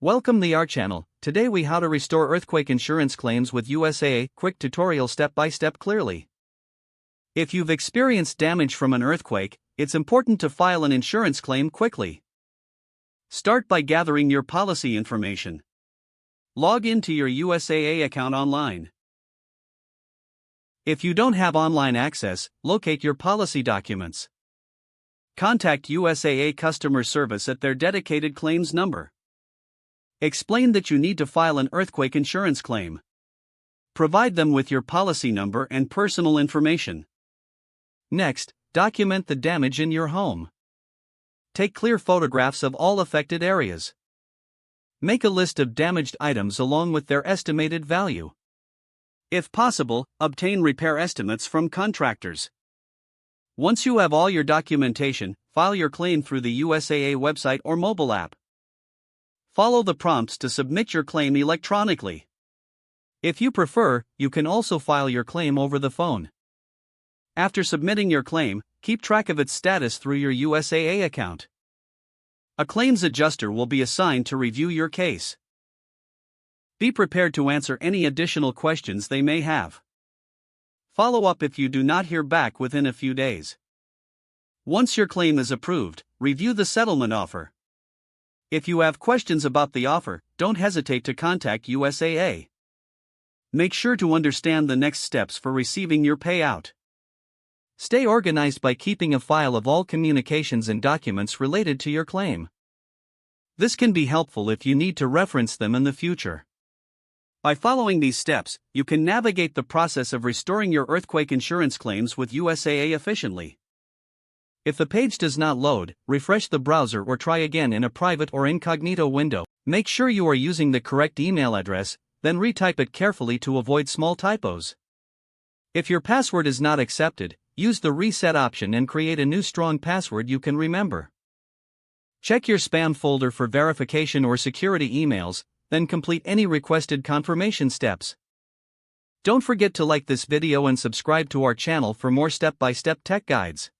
Welcome to our channel. Today we how to restore earthquake insurance claims with USAA. Quick tutorial step by step clearly. If you've experienced damage from an earthquake, it's important to file an insurance claim quickly. Start by gathering your policy information. Log into your USAA account online. If you don't have online access, locate your policy documents. Contact USAA customer service at their dedicated claims number. Explain that you need to file an earthquake insurance claim. Provide them with your policy number and personal information. Next, document the damage in your home. Take clear photographs of all affected areas. Make a list of damaged items along with their estimated value. If possible, obtain repair estimates from contractors. Once you have all your documentation, file your claim through the USAA website or mobile app. Follow the prompts to submit your claim electronically. If you prefer, you can also file your claim over the phone. After submitting your claim, keep track of its status through your USAA account. A claims adjuster will be assigned to review your case. Be prepared to answer any additional questions they may have. Follow up if you do not hear back within a few days. Once your claim is approved, review the settlement offer. If you have questions about the offer, don't hesitate to contact USAA. Make sure to understand the next steps for receiving your payout. Stay organized by keeping a file of all communications and documents related to your claim. This can be helpful if you need to reference them in the future. By following these steps, you can navigate the process of restoring your earthquake insurance claims with USAA efficiently. If the page does not load, refresh the browser or try again in a private or incognito window. Make sure you are using the correct email address, then retype it carefully to avoid small typos. If your password is not accepted, use the reset option and create a new strong password you can remember. Check your spam folder for verification or security emails, then complete any requested confirmation steps. Don't forget to like this video and subscribe to our channel for more step-by-step tech guides.